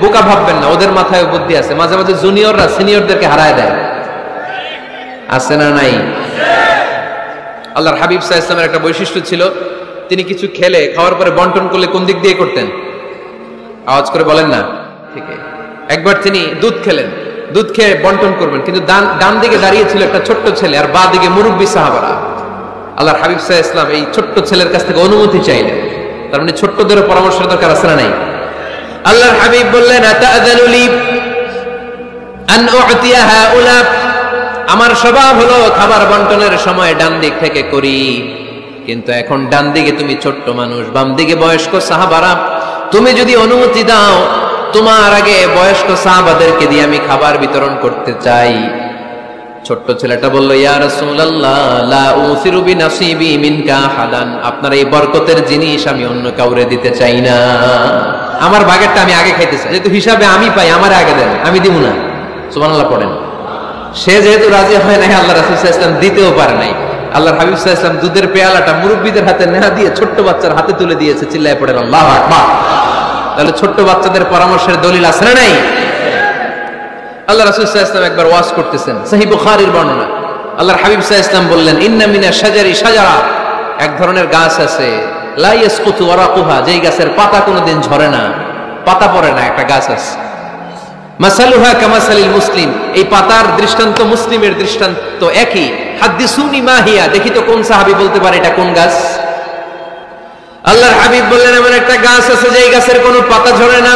বোকা ভাববেন না, ওদের মাথায় বুদ্ধি আছে। মাঝে মাঝে জুনিয়ররা সিনিয়রদেরকে হারায় দেয়, আছে না নাই? আল্লাহর হাবিব সাল্লাল্লাহু আলাইহি ওয়াসাল্লামের একটা বৈশিষ্ট্য ছিল, তিনি কিছু খেলে খাওয়ার পরে বন্টন করলে কোন দিক দিয়ে করতেন? আওয়াজ করে বলেন না। ঠিক আছে, একবার তিনি দুধ খেলেন, দুধ খেয়ে বন্টন করবেন, কিন্তু ডান দিকে দাঁড়িয়ে ছিল একটা ছোট্ট ছেলে আর বাঁ দিকে মুরব্বী সাহাবারা। আল্লাহর হাবিব সাল্লাল্লাহু আলাইহি ওয়াসাল্লাম এই ছোট্ট ছেলের কাছ থেকে অনুমতি চাইলেন, তার মানে ছোট্টদেরও পরামর্শের দরকার আছে না নাই? আল্লাহর হাবিব বললেন, আতাযানু লি আন উ'তিয়া হাউলা, আমার স্বভাব হলো খাবার বন্টনের সময় ডান দিক থেকে করি, কিন্তু এখন ডান দিকে তুমি ছোট্ট মানুষ, বাম দিকে বয়স্ক সাহাবারা, তুমি যদি অনুমতি দাও তোমার আগে বয়স্ক সাহাবাদেরকে দিয়ে আমি খাবার বিতরণ করতে চাই। ছোট্ট ছেলেটা বলল, ইয়া রাসূলুল্লাহ লা উসিরু বিনাসিবি মিনকা হাদান, আপনার এই বরকতের জিনিস আমি অন্য কাউরে দিতে চাই না, আমার ভাগেরটা আমি আগে খাইতে চাই, যেহেতু হিসাবে আমি পাই আমার আগে দেন, আমি দিব না। সুবহানাল্লাহ পড়েন। সে যেহেতু রাজি হয় নাই, আল্লাহ রাসূল সাল্লাল্লাহু আলাইহি ওয়াসাল্লাম দিতেও পারে নাই। আল্লাহর হাবিব সাল্লাল্লাহু আলাইহি ওয়াসাল্লাম দুধের পেয়ালাটা মুরব্বিদের হাতে না দিয়ে ছোট্ট বাচ্চার হাতে তুলে দিয়েছে। চিল্লায় পড়েন আল্লাহু আকবার। তাহলে ছোট্ট বাচ্চাদের পরামর্শের দলিল আছে না নাই? আল্লাহ রাসূল সাল্লাল্লাহু আলাইহি ওয়াসাল্লাম একবার ওয়াজ করতেছেন, সহিহ বুখারীর বর্ণনা। আল্লাহর হাবিব সাল্লাল্লাহু আলাইহি ওয়াসাল্লাম বললেন, ইন্না মিনা শাজারি শাজারা, এক ধরনের গাছ আছে, লা ইয়াসকুতু ওয়ারাকুহা, যেই গাছের পাতা কোনোদিন ঝরে না, পাতা পড়ে না, একটা গাছ আছে। মাসালুহা কামাসালিল মুসলিম, এই পাতার দৃষ্টান্ত মুসলিমের দৃষ্টান্ত একই। হাদিসুনি মা হিয়া, দেখি তো কোন সাহাবী বলতে পারে এটা কোন গাছ? আল্লাহর হাবিব বললেন, এমন একটা গাছ আছে যেই গাছের কোনো পাতা ঝরে না,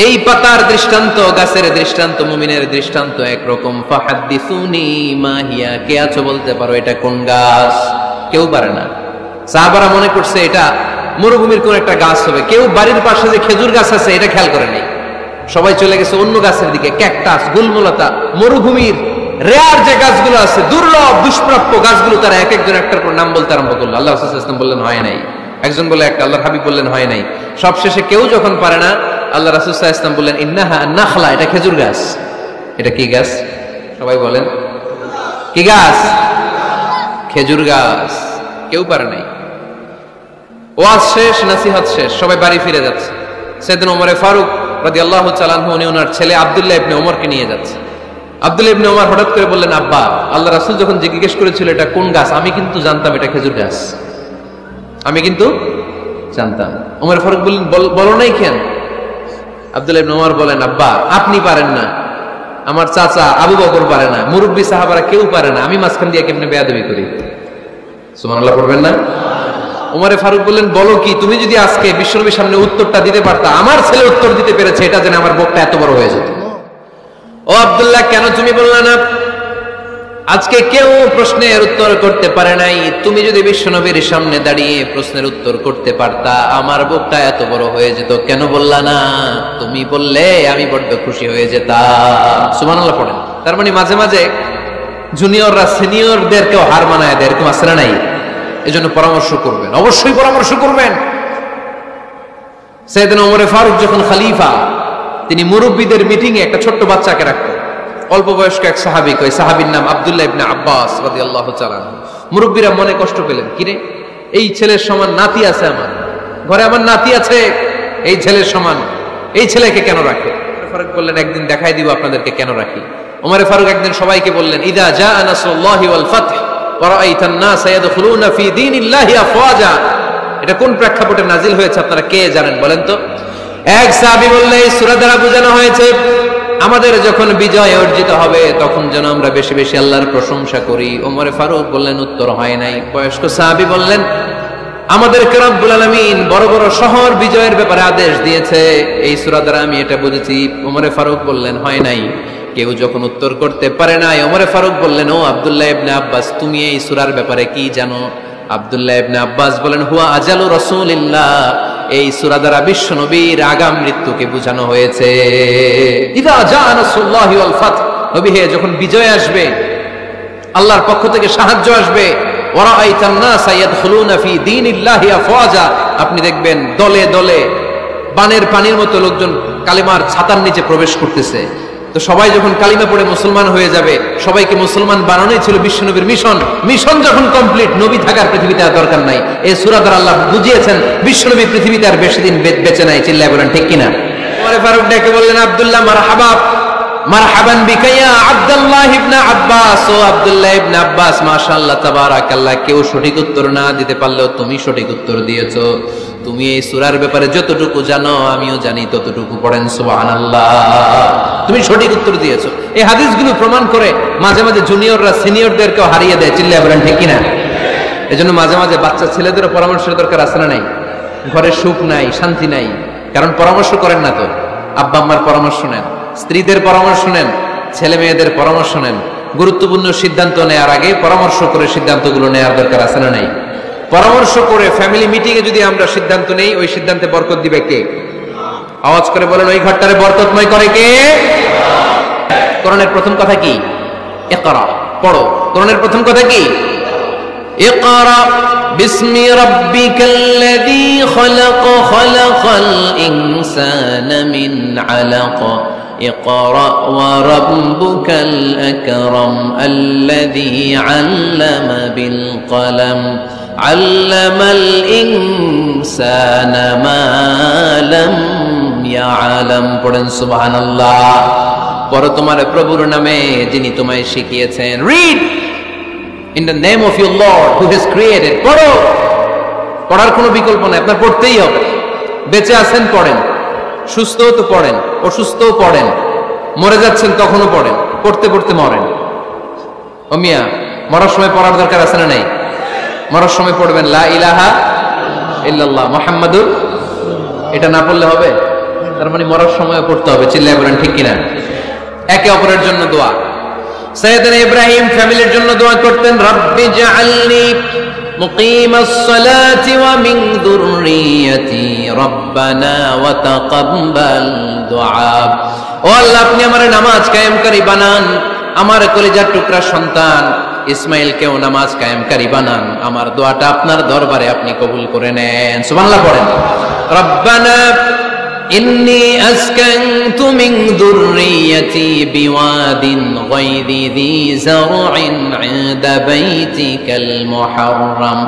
এই পাতার দৃষ্টান্ত গাছের দৃষ্টান্ত মুমিনের দৃষ্টান্ত একরকম। ফাহাদিসুনি মা হিয়া, কে আছো বলতে পারো এটা কোন গাছ? কেউ পারে না। সাহাবারা মনে করছে এটা মরুভূমির কোন একটা গাছ হবে, কেউ বাড়ির পাশে যে খেজুর গাছ আছে এটা খেয়াল করে নাই, সবাই চলে গেছে অন্য গাছের দিকে। ক্যাকটাস, গুলমলতা, মরুভূমির রেয়ার যে গাছগুলো আছে, দুর্লভ দুষ্প্রাপ্য গাছগুলো, তারা এক একজন একটার পর নাম বলতে আরম্ভ করলো। আল্লাহ রাসূল সাল্লাল্লাহু আলাইহি ওয়াসাল্লাম বললেন হয় নাই, একজন বলে একটা, আল্লাহর হাবিব বললেন হয় নাই। সবশেষে কেউ যখন পারে না, আল্লাহ রাসূল সাল্লাল্লাহু আলাইহি ওয়াসাল্লাম বললেন, ইন্নাহা নাখলা, এটা খেজুর গাছ। এটা কি গাছ? সবাই বলেন কি গাছ? খেজুর গাছ। কেউ পারে নাই। ওয়াজ শেষ, নসিহত শেষ, সবাই বাড়ি ফিরে যাচ্ছে। সাইয়েদনা ওমর ফারুক রাদিয়াল্লাহু তাআলা আনহু উনি ওনার ছেলে আব্দুল্লাহ ইবনে ওমরকে নিয়ে যাচ্ছে। আব্দুল্লাহ ইবনে ওমর হঠাৎ করে বললেন, আব্বা, আল্লাহ রাসূল যখন জিজ্ঞেস করেছিল এটা কোন গাছ, আমি কিন্তু জানতাম এটা খেজুর গাছ, আমি কিন্তু জানতাম। ওমর ফারুক বললেন, বলো নাই কেন? আব্দুল্লাহ ইবনে ওমর বলেন, আব্বা আপনি পারেন না, আমার চাচা আবু বকর পারে না, মুরব্বী সাহাবারা কেউ পারে না, আমি মাঝখান দিয়ে কেমনে বেয়াদবি করি? সুবহানাল্লাহ পড়বেন না? ওমর ফারুক বললেন, বলো কি? তুমি যদি আজকে বিশ্বনবীর সামনে উত্তরটা দিতে পারতা, আমার ছেলে উত্তর দিতে পেরেছে, এটা জেনে আমার বুকটা এত বড় হয়ে যেত। ও আব্দুল্লাহ, কেন তুমি বললা না? আজকে কেউ প্রশ্নের উত্তর করতে পারে নাই, তুমি যদি বিশ্বনবীর সামনে দাঁড়িয়ে প্রশ্নের উত্তর করতে পারতা, আমার বুকটা এত বড় হয়ে যেত, কেন বললা না? তুমি বললে আমি বড্ড খুশি হয়ে যেতাম। সুবহানাল্লাহ পড়েন। তার মানে মাঝে মাঝে জুনিয়ররা সিনিয়রদেরকেও হার মানায় দেয়, এরকম আছে না নাই? এজন্য পরামর্শ করবেন, অবশ্যই পরামর্শ করবেন। সাইয়েদনা ওমর ফারুক যখন খলিফা, তিনি মুরব্বীদের মিটিং এ একটা ছোট্ট বাচ্চাকে রাখতেন, অল্প বয়স্ক এক সাহাবী, ওই সাহাবীর নাম আব্দুল্লাহ ইবনে আব্বাস রাদিয়াল্লাহু তাআলা। মুরব্বীরা মনে কষ্ট পেলেন, কিরে এই ছেলের সমান নাতি আছে আমার ঘরে, আমার নাতি আছে এই ছেলের সমান, এই ছেলেকে কেন রাখে? ফারুক বললেন, একদিন দেখাই দিব আপনাদেরকে কেন রাখি। ওমর ফারুক একদিন সবাইকে বললেন, ইদা জাআ নাসরুল্লাহি ওয়াল ফাতহ ওয়া রাআইতান নাস ইয়াদখুলুনা ফি দীনিল্লাহি আফওয়াজা, এটা কোন প্রেক্ষাপটে নাজিল হয়েছে আপনারা কে জানেন বলেন তো? এক সাহাবী বললেন, এই সূরা দ্বারা বোঝানো হয়েছে আমাদের যখন বিজয় অর্জিত হবে তখন যেন আমরা বেশি বেশি আল্লাহর প্রশংসা করি। ওমর ফারুক বললেন, উত্তর হয় নাই। বয়স্ক সাহাবী বললেন, আমাদেরকে রব্বুল আলামিন বড় বড় শহর বিজয়ের ব্যাপারে আদেশ দিয়েছে, এই সূরা দ্বারা আমি এটা বুঝেছি। ওমর ফারুক বললেন, হয় নাই। কেউ যখন উত্তর করতে পারে না, ওমর ফারুক বললেন, ও আব্দুল্লাহ ইবনে আব্বাস, তুমি এই সূরার ব্যাপারে কি জানো? আব্দুল্লাহ ইবনে আব্বাস বলেন, হুয়া আজালু রাসূলিল্লাহ, এই সূরা দ্বারা বিশ্ব নবীর আগাম মৃত্যুকে বোঝানো হয়েছে। ইদা জাআ নাসরুল্লাহি ওয়াল ফাতহ, নবী হে যখন বিজয় আসবে, আল্লাহর পক্ষ থেকে সাহায্য আসবে, ওয়া রাআইতান নাস ইয়াদখুলুনা ফি দীনিল্লাহি আফওয়াজা, আপনি দেখবেন দলে দলে বানের পানির মতো লোকজন কালিমার ছাতার নিচে প্রবেশ করতেছে। তো সবাই যখন কালিমা পড়ে মুসলমান হয়ে যাবে, সবাইকে মুসলমান বানানোই ছিল বিশ্বনবীর মিশন। মিশন যখন কমপ্লিট, নবী থাকার পৃথিবীতে আর দরকার নাই। এই সূরা দ্বারা আল্লাহ বুঝিয়েছেন বিশ্বনবী পৃথিবীতে আর বেশি দিন বেঁচে নাই। চিল্লায় বলেন ঠিক কিনা? ওমর ফারুক ডেকে বললেন, আব্দুল্লাহ মারহাবা, মারহাবান বিকা ইয়া আব্দুল্লাহ ইবনে আব্বাস। ও আব্দুল্লাহ ইবনে আব্বাস, মাশাআল্লাহ তাবারাকাল্লাহ, কেউ সঠিক উত্তর না দিতে পারলেও তুমি সঠিক উত্তর দিয়েছো। তুমি এই সূরার ব্যাপারে যতটুকু জানো আমিও জানি ততটুকু। পড়েন সুবহানাল্লাহ। তুমি সঠিক উত্তর দিয়েছো। এই হাদিসগুলো প্রমাণ করে মাঝে মাঝে জুনিয়ররা সিনিয়রদেরকেও হারিয়ে দেয়। চিল্লায়া বলেন ঠিক কিনা? এজন্য মাঝে মাঝে বাচ্চা ছেলেদেরও পরামর্শের দরকার আছে না নাই? ঘরে সুখ নাই, শান্তি নাই, কারণ পরামর্শ করেন না তো। আব্বা আম্মার পরামর্শ নেন, স্ত্রীদের পরামর্শ নেন, ছেলে মেয়েদের পরামর্শ নেন। গুরুত্বপূর্ণ সিদ্ধান্ত নেওয়ার আগে পরামর্শ করে সিদ্ধান্তগুলো নেওয়ার দরকার আছে না নাই? পরামর্শ করে ফ্যামিলি মিটিং এ যদি আমরা সিদ্ধান্ত নেই, ওই সিদ্ধান্তে বরকত দিবে কে? আওয়াজ করে বলেন, ওই ঘরটারে বরকতময় করে কে? কোরআনের প্রথম কথা কি? ইকরা, পড়ো। কোরআনের প্রথম কথা কি? ইকরা বিসমি রাব্বিকাল্লাযী খলাক, খলাকাল ইনসানা মিন আলাক। اقرأ وربك الأكرم الذي علم بالقلم علم الإنسان ما لم يعلم। পড়েন সুবহানাল্লাহ। পড়ো তোমার প্রভুর নামে যিনি তোমায় শিখিয়েছেন। Read in the name of your Lord who has created। পড়ো, পড়ার কোনো বিকল্প নাই, আপনার পড়তেই হবে। বেঁচে আছেন পড়েন, সুস্থ তো পড়েন, অসুস্থও পড়েন, মরে যাচ্ছেন তখনও পড়েন, পড়তে পড়তে মরেন। ও মিয়া, মরার সময় পড়ার দরকার আছে না নাই? মরার সময় পড়বেন লা ইলাহা ইল্লাল্লাহ মুহাম্মাদুর। এটা না পড়লে হবে? তার মানে মরার সময় পড়তে হবে। চিল্লায় বলেন ঠিক কিনা? একে অপরের জন্য দোয়া। সাইয়েদনা ইব্রাহিম ফ্যামিলির জন্য দোয়া করতেন, রাব্বি জাআলনি মুকিমাস সালাতি ওয়া মিন যুররিয়াতি রাব্বানা ওয়া তাকাব্বাল দুআ। ও আল্লাহ, আপনি আমারে নামাজ কায়েমকারী বানান, আমার কলিজার টুকরা সন্তান ইসমাইলকেও নামাজ কায়েমকারী বানান। আমার দোয়াটা আপনার দরবারে আপনি কবুল করে নেন। সুবহানাল্লাহ পড়েন। রব্বানা ইন্নী আসকানতু মিন যুররিয়াতি বিওয়াদিন গায়রি যী যার'ইন ইনদা বাইতিকাল মুহাররাম।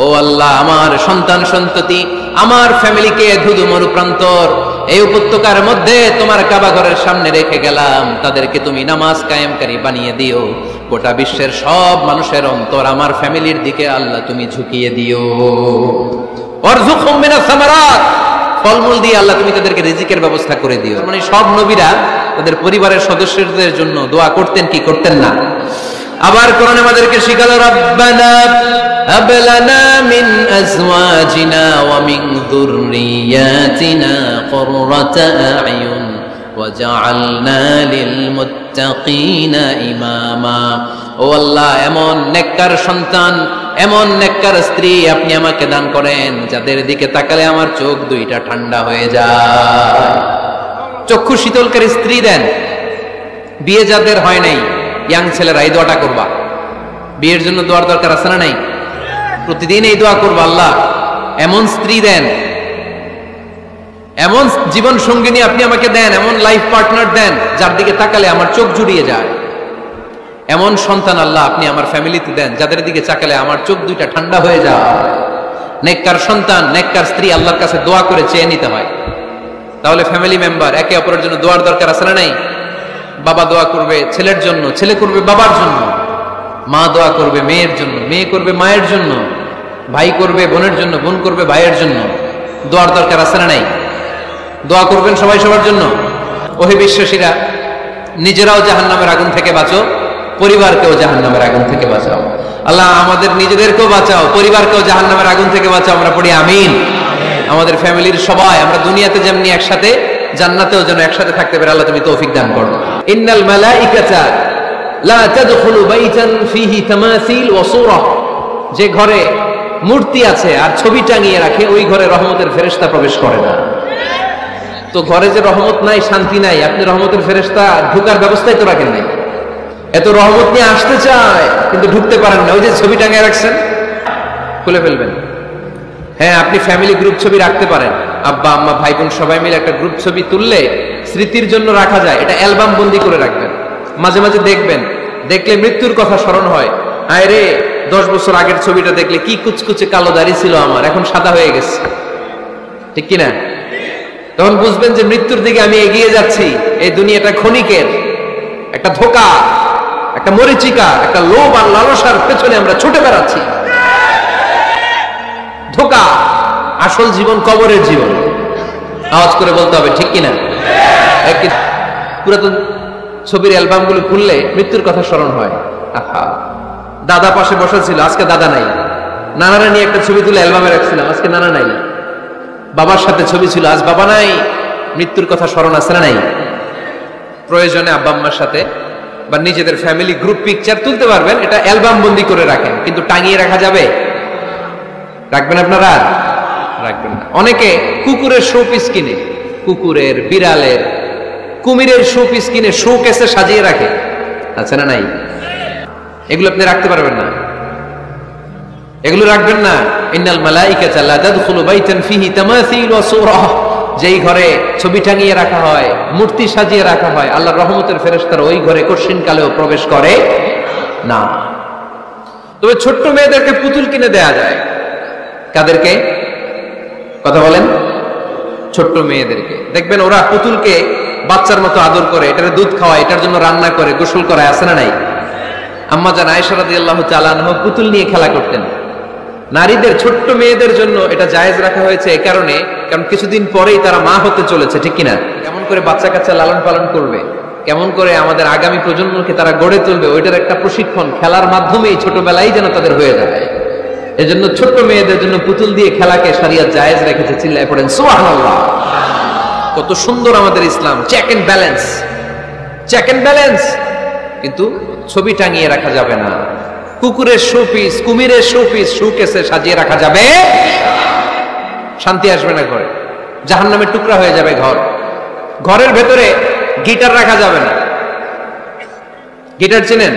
ও আল্লাহ, আমার সন্তান সন্ততি, আমার ফ্যামিলিকে ধুধু মরুপ্রান্তর এই উপত্যকার মধ্যে তোমার কাবা ঘরের সামনে রেখে গেলাম। তাদেরকে তুমি নামাজ কায়েমকারী বানিয়ে দিও। গোটা বিশ্বের সব মানুষের অন্তর আমার ফ্যামিলির দিকে আল্লাহ তুমি ঝুঁকিয়ে দিও। ওয়ারযুকহুম মিনাস সামারাত, ফলমূল দিয়ে আল্লাহ তুমি তাদেরকে রিজিকের ব্যবস্থা করে দিও। মানে সব নবীরা তাদের পরিবারের সদস্যদের জন্য দোয়া করতেন কি করতেন না? আবার কোরআন আমাদেরকে শিখালো, রব্বানা হাব লানা মিন আজওয়াজিনা ওয়া মিন যুররিয়াতিনা কুররাতা আ'য়ুন ওয়াজআলনা লিল মুত্তাকিনা ইমামা। ও আল্লাহ, এমন নেককার সন্তান, এমন নেককার স্ত্রী আপনি আমাকে দান করেন যাদের দিকে তাকালে আমার চোখ দুইটা ঠান্ডা হয়ে যায়। চক্ষু শীতলকারী স্ত্রী দেন। বিয়ে যাদের হয় নাই, ইয়াং ছেলেরা এই দোয়াটা করবা। বিয়ের জন্য দোয়ার দরকার আছে না নাই? প্রতিদিন এই দোয়া করবা, আল্লাহ এমন স্ত্রী দেন, এমন জীবন সঙ্গিনী আপনি আমাকে দেন, এমন লাইফ পার্টনার দেন যার দিকে তাকালে আমার চোখ জুড়িয়ে যায়। এমন সন্তান আল্লাহ আপনি আমার ফ্যামিলিতে দেন যাদের দিকে তাকালে আমার চোখ দুইটা ঠান্ডা হয়ে যায়। নেককার সন্তান, নেককার স্ত্রী আল্লাহর কাছে দোয়া করে চেয়ে নিতে হয়। তাহলে ফ্যামিলি মেম্বার একে অপরের জন্য দোয়ার দরকার আছে না নাই? বাবা দোয়া করবে ছেলের জন্য, ছেলে করবে বাবার জন্য, মা দোয়া করবে মেয়ের জন্য, মেয়ে করবে মায়ের জন্য, ভাই করবে বোনের জন্য, বোন করবে ভাইয়ের জন্য। দোয়ার দরকার আছে না নাই? দোয়া করবেন সবাই সবার জন্য। ওহে বিশ্বাসীরা, নিজেরাও জাহান্নামের আগুন থেকে বাঁচো, পরিবারকেও জাহান্নামের আগুন থেকে বাঁচাও। আল্লাহ আমাদের নিজেদেরকেও বাঁচাও, পরিবারকেও জাহান্নামের আগুন থেকে বাঁচাও। আমরা পড়ি আমিন। আমাদের ফ্যামিলির সবাই আমরা দুনিয়াতে যেমনি একসাথে, জান্নাতেও যেন একসাথে থাকতে পারে। আল্লাহ তুমি তৌফিক দান করো। ইন্নাল মালাইকাতা লা তাদখুলু বাইতান ফিহি তামাসিল ওয়া সূরা। যে ঘরে মূর্তি আছে আর ছবি টাঙিয়ে রাখে, ওই ঘরে রহমতের ফেরেশতা প্রবেশ করে না। তো ঘরে যে রহমত নাই, শান্তি নাই, আপনি রহমতের ফেরেশতা ঢোকার ব্যবস্থাই তো রাখেন নাই। এত রহমত নিয়ে আসতে চায় কিন্তু ঢুকতে পারেন না। ওই যে ছবি টাঙিয়ে রাখছেন, খুলে ফেলবেন। হ্যাঁ, আপনি ফ্যামিলি গ্রুপ ছবি রাখতে পারেন। আব্বা আম্মা ভাই বোন সবাই মিলে একটা গ্রুপ ছবি তুললে স্মৃতির জন্য রাখা যায়। এটা অ্যালবাম বন্দি করে রাখবেন, মাঝে মাঝে দেখবেন। দেখলে মৃত্যুর কথা স্মরণ হয়। আয় রে, 10 বছর আগের ছবিটা দেখলে কি কুচকুচে কালো দাড়ি ছিল আমার, এখন সাদা হয়ে গেছে। ঠিক কিনা? তখন বুঝবেন যে মৃত্যুর দিকে আমি এগিয়ে যাচ্ছি। এই দুনিয়াটা ক্ষণিকের, একটা ধোঁকা, একটা মরিচিকা, একটা লোভ আর লালসার পেছনে আমরা ছুটে বেড়াচ্ছি। ধোঁকা, আসল জীবন কবরের জীবন। আওয়াজ করে বলতে হবে ঠিক কিনা? পুরাতন ছবির অ্যালবামগুলো খুললে মৃত্যুর কথা স্মরণ হয়। আহা, দাদা পাশে বসা ছিল, আজকে দাদা নাই। নানারা নিয়ে একটা ছবি তুলে অ্যালবামে রাখছিলাম, আজকে নানা নাই। বাবার সাথে ছবি ছিল, আজ বাবা নাই। মৃত্যুর কথা স্মরণ আছে না নাই? প্রয়োজনে আব্বা আম্মার সাথে বা নিজেদের ফ্যামিলি গ্রুপ পিকচার তুলতে পারবেন, এটা অ্যালবাম বন্দি করে রাখেন, কিন্তু টাঙিয়ে রাখা যাবে? রাখবেন আপনারা? রাখবেন না। অনেকে কুকুরের শো পিস কিনে, কুকুরের, বিড়ালের, কুমিরের শো পিস কিনে শো কেসে সাজিয়ে রাখে, আছে না নাই? এগুলো আপনি রাখতে পারবেন না, এগুলো রাখবেন না। ইন্নাল মালাইকাতা লা তাদখুলু বাইতান ফিহি তামাসিল ওয়া সূরা, যেই ঘরে ছবি টাঙিয়ে রাখা হয়, মূর্তি সাজিয়ে রাখা হয়, আল্লাহর রহমতের ফেরেশতারা ওই ঘরে কঠিন কালেও প্রবেশ করে না। তবে ছোট্ট মেয়েদেরকে পুতুল কিনে দেয়া যায়। কাদেরকে? কথা বলেন। ছোট্ট মেয়েদেরকে দেখবেন ওরা পুতুলকে বাচ্চার মতো আদর করে, এটার দুধ খাওয়ায়, এটার জন্য রান্না করে, গোসল করায়, আছে না নাই? আম্মা জান আয়েশা রাদিয়াল্লাহু তাআলা আনহা পুতুল নিয়ে খেলা করতেন। নারীদের, ছোট্ট মেয়েদের জন্য এটা জায়েজ রাখা হয়েছে এই কারণে, কারণ কিছুদিন পরেই তারা মা হতে চলেছে, ঠিক কিনা? কেমন করে বাচ্চা কাচ্চা লালন পালন করবে, কেমন করে আমাদের আগামী প্রজন্মকে তারা গড়ে তুলবে, ওইটার একটা প্রশিক্ষণ খেলার মাধ্যমেই ছোটবেলায় যেন তাদের হয়ে যায়। এজন্য ছোট্ট মেয়েদের জন্য পুতুল দিয়ে খেলাকে শরিয়ত জায়েজ রেখেছে। চিল্লায় পড়েন সুবহানাল্লাহ। কত সুন্দর আমাদের Islam, check and balance, check and balance. কিন্তু ছবি টাঙিয়ে রাখা যাবে না। কুকুরের শোপিস, কুমিরের শোপিস শোকেসে সাজিয়ে রাখা যাবে, শান্তি আসবে না ঘরে, জাহান্নামের টুকরা হয়ে যাবে ঘর। ঘরের ভেতরে গিটার রাখা যাবে না। গিটার চেনেন?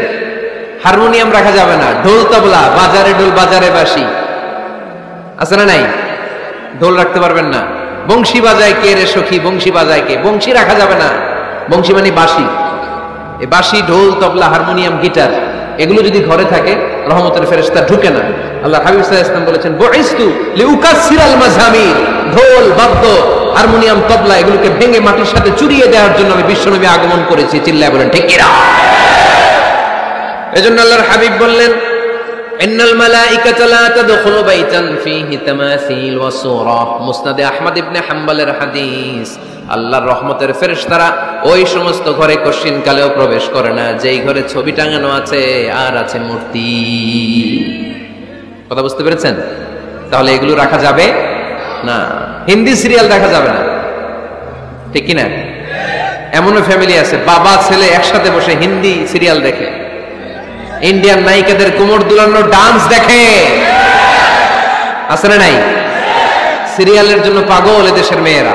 হারমোনিয়াম রাখা যাবে না। ঢোল তবলা, বাজারে ঢোল বাজারে বাঁশি, আছে না নাই? ঢোল রাখতে পারবেন না। বংশী বাজায় কে রে সখী, বংশী বাজায় কে, বংশী রাখা যাবে না। বংশী মানে বাঁশি। এই বাঁশি, ঢোল, তবলা, হারমোনিয়াম, গিটার, এগুলো যদি ঘরে থাকে রহমতের ফেরেশতা ঢুকে না। আল্লাহ হাবিব সাল্লাল্লাহু আলাইহি ওয়াসাল্লাম বলেছেন, বুইসতু লিউকাসসিরাল মাযামির, ঢোল, বাদ্য, হারমোনিয়াম, তবলা এগুলোকে ভেঙে মাটির সাথে চুরিয়ে দেওয়ার জন্য আমি বিশ্বনবী আগমন করেছি। চিল্লায় বলেন ঠিক কিনা? এজন্য আল্লাহর হাবিব বললেন, ইন্নাল মালাইকাতা লা তাদখুলু বাইতান ফীহি তামাসিল ওয়া সূরা। মুসনাদে আহমদ ইবনে হাম্বলের হাদিস। আল্লাহর রহমতের ফেরেশতারা ওই সমস্ত ঘরে কঠিন কালেও প্রবেশ করে না যেই ঘরে ছবি টাঙানো আছে আর আছে মূর্তি। কথা বুঝতে পেরেছেন? তাহলে এগুলো রাখা যাবে না। হিন্দি সিরিয়াল দেখা যাবে না, ঠিক কিনা? এমনও ফ্যামিলি আছে বাবা ছেলে একসাথে বসে হিন্দি সিরিয়াল দেখে, ইন্ডিয়ান নায়িকাদের কোমর দুলানো ডান্স দেখে, আছে না নাই? সিরিয়ালের জন্য পাগল এদেশের মেয়েরা।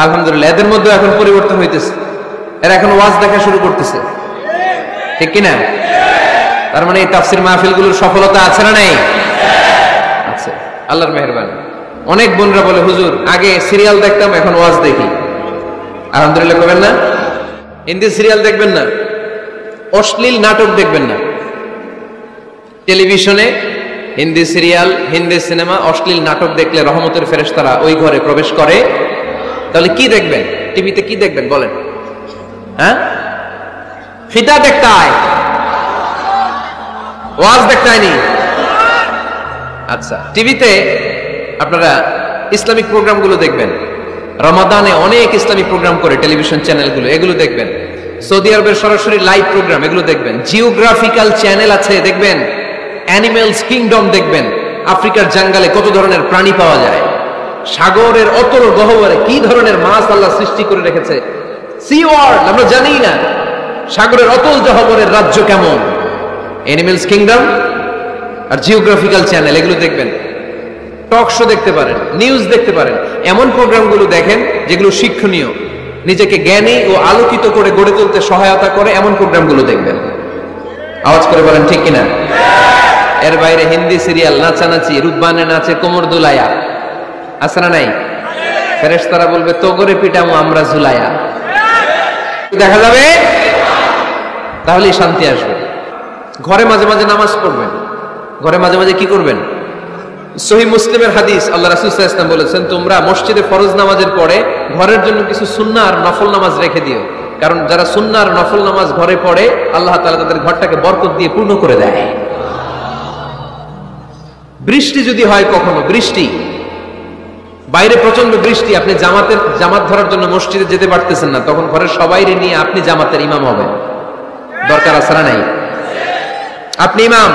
আলহামদুলিল্লাহ, এদের মধ্যে এখন পরিবর্তন হইতেছে। এরা এখন ওয়াজ দেখা শুরু করতেছে, ঠিক কিনা? তার মানে এই তাফসির মাহফিলগুলোর সফলতা আছে না নাই? আছে, আল্লাহর মেহেরবানি। অনেক বোনরা বলে, হুজুর আগে সিরিয়াল দেখতাম, এখন ওয়াজ দেখি। আলহামদুলিল্লাহ করবেন না? হিন্দি সিরিয়াল দেখবেন না, অশ্লীল নাটক দেখবেন না। টেলিভিশনে হিন্দি সিরিয়াল, হিন্দি সিনেমা, অশ্লীল নাটক দেখলে রহমতের ফেরেশতারা ওই ঘরে প্রবেশ করে। তাহলে কি দেখবেন? টিভিতে কি দেখবেন বলেন? হ্যাঁ, ফিতা দেখতে হয়, ওয়াজ দেখতে হয়নি। আচ্ছা, টিভিতে আপনারা ইসলামিক প্রোগ্রামগুলো দেখবেন। রমাদানে অনেক ইসলামিক প্রোগ্রাম করে টেলিভিশন চ্যানেলগুলো, এগুলো দেখবেন। সৌদি আরবের সরাসরি লাইভ প্রোগ্রাম, এগুলো দেখবেন। জিওগ্রাফিক্যাল চ্যানেল আছে, দেখবেন। অ্যানিমেলস কিংডম দেখবেন। আফ্রিকার জঙ্গলে কত ধরনের প্রাণী পাওয়া যায়, সাগরের অতল গহ্বরে কি ধরনের মাছ আল্লাহ সৃষ্টি করে রেখেছে, সি ওয়ার্ল্ড আমরা জানি না। সাগরের অতল গহ্বরের রাজ্য কেমন, অ্যানিমেলস কিংডম আর জিওগ্রাফিক্যাল চ্যানেল, এগুলো দেখবেন। টক শো দেখতে পারেন, নিউজ দেখতে পারেন। এমন প্রোগ্রামগুলো দেখেন যেগুলো শিক্ষণীয়, নিজেকে জ্ঞানী ও আলোকিত করে গড়ে তুলতে সহায়তা করে, এমন প্রোগ্রামগুলো দেখবেন। আওয়াজ করে বলেন ঠিক কিনা? এর বাইরে হিন্দি সিরিয়াল, নাচানাচি, রূপবানে নাচে কোমর দুলায়া, আছে না নাই? ফেরেশতারা বলবে, তো করে পিটামু আমরা ঝুলায়া। দেখা যাবে, তাহলেই শান্তি আসবে। ঘরে মাঝে মাঝে নামাজ পড়বেন, ঘরে মাঝে মাঝে কি করবেন? সহিহ মুসলিমের হাদিস, আল্লাহ রাসূল সাল্লাল্লাহু আলাইহি ওয়াসাল্লাম বলেছেন, তোমরা মসজিদে ফরজ নামাজের পরে ঘরের জন্য কিছু সুন্নাহ আর নফল নামাজ রেখে দিও, কারণ যারা সুন্নাহ আর নফল নামাজ ঘরে পড়ে আল্লাহ তাআলা তাদের ঘরটাকে বরকত দিয়ে পূর্ণ করে দেয়। বৃষ্টি যদি হয়, কখনো বৃষ্টি, বাইরে প্রচন্ড বৃষ্টি, আপনি জামাত ধরার জন্য মসজিদে যেতে পারতেছেন না, তখন ঘরের সবাইরে নিয়ে আপনি জামাতের ইমাম হবেন। দরকার আছে না নাই? আপনি ইমাম,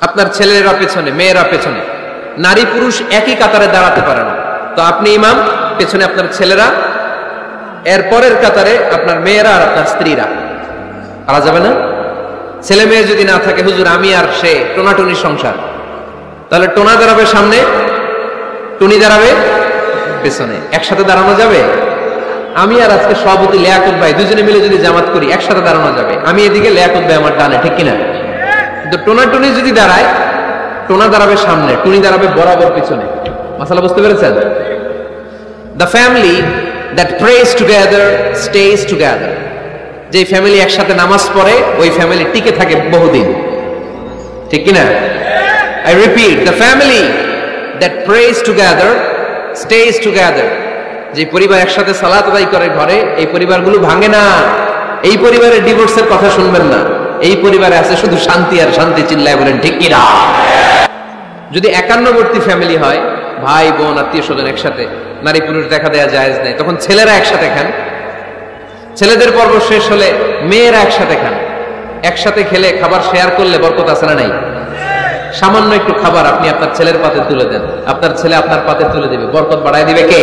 আপনার ছেলেরা পেছনে, মেয়েরা পেছনে, নারী পুরুষ একই কাতারে দাঁড়াতে পারে না, তো আপনি ইমাম, পেছনে আপনার ছেলেরা, এর পরের কাতারে আপনার মেয়েরা আর আপনার স্ত্রীরা। পারা যাবে না? ছেলে মেয়ে যদি না থাকে, হুজুর আমি আর সে টোনাটুনি সংসার, তাহলে টোনা দাঁড়াবে সামনে, টুনি দাঁড়াবে পেছনে, একসাথে দাঁড়ানো যাবে? আমি আর আজকে সভাপতি লিয়াকত ভাই দুজনে মিলে যদি জামাত করি, একসাথে দাঁড়ানো যাবে। আমি এদিকে, লিয়াকত ভাই আমার ডানে, ঠিক কিনা? কিন্তু টোনা টুনি যদি দাঁড়ায়, টোনা দাঁড়াবে সামনে, টুনি দাঁড়াবে বরাবর পিছনে। মাসালা বুঝতে পেরেছেন? The family that prays together stays together. যে ফ্যামিলি একসাথে নামাজ পড়ে, ওই ফ্যামিলি টিকে থাকে বহুদিন, ঠিক কিনা? I repeat, the family that prays together stays together. যে পরিবার একসাথে সালাত আদায় করে ঘরে, এই পরিবারগুলো ভাঙে না। এই পরিবারের ডিভোর্সের কথা শুনবেন না। এই পরিবারে আছে শুধু শান্তি আর শান্তি। চিল্লায় বলেন ঠিক কিনা? যদি একান্নবর্তী ফ্যামিলি হয়, ভাই বোন আত্মীয় স্বজন একসাথে, নারী পুরুষ দেখা দেয়া জায়েজ নেই, তখন ছেলেরা একসাথে খান, ছেলেদের পর্ব শেষ হলে মেয়েরা একসাথে খান। একসাথে খেলে খাবার শেয়ার করলে বরকত আছে না নাই? সামান্য একটু খাবার আপনি আপনার ছেলের পাতে তুলে দেন, আপনার ছেলে আপনার পাতে তুলে দিবে, বরকত বাড়ায় দিবে কে?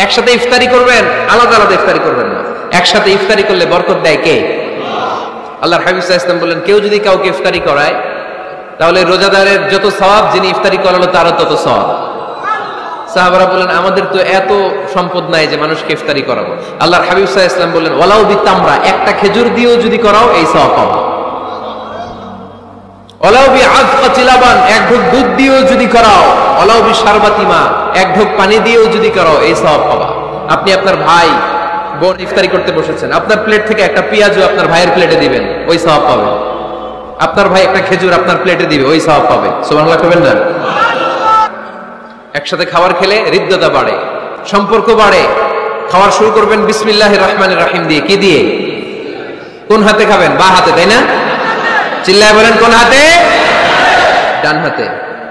একসাথে ইফতারি করবেন, আলাদা আলাদা ইফতারি করবেন না, একসাথে ইফতারি করলে বরকত দেয় কে? আল্লাহর হাবিব সাল্লাল্লাহু আলাইহি ওয়াসাল্লাম বললেন, কেউ যদি কাউকে ইফতারি করায়, তাহলে রোজাদারের যত সওয়াব, যিনি ইফতারি করালো তারও তত সওয়াব। সাহাবারা বলেন, আমাদের তো এত সম্পদ নাই যে মানুষকে ইফতারি করাবো। আল্লাহর হাবিব সাল্লাল্লাহু আলাইহি ওয়াসাল্লাম বললেন, ওয়ালাউ বিতামরা, একটা খেজুর দিয়েও যদি করাও এই সওয়াব পাবে। ওয়ালাউ বিআযকাতি লাবান, এক ঢোক দুধ দিয়েও যদি করাও, ওয়ালাউ বিশারবাতি মা, এক ঢোক পানি দিয়েও যদি করাও, এই সওয়াব পাবা। আপনি আপনার ভাই বোন ইফতারি করতে বসেছেন, আপনার প্লেট থেকে একটা পেঁয়াজও আপনার ভাইয়ের প্লেটে দিবেন, ওই সওয়াব পাবেন। আপনার ভাই একটা খেজুর আপনার প্লেটে দিবে, ওই সওয়াব পাবে। সুবহানাল্লাহ কইবেন না? একসাথে খাবার খেলে হৃদ্যতা বাড়ে, সম্পর্ক বাড়ে। খাওয়ার শুরু করবেন বিসমিল্লাহির রহমানির রহিম দিয়ে। কি দিয়ে? কোন হাতে খাবেন? বাঁ হাতে, তাই না? চিল্লায় বলেন কোন হাতে? ডান হাতে।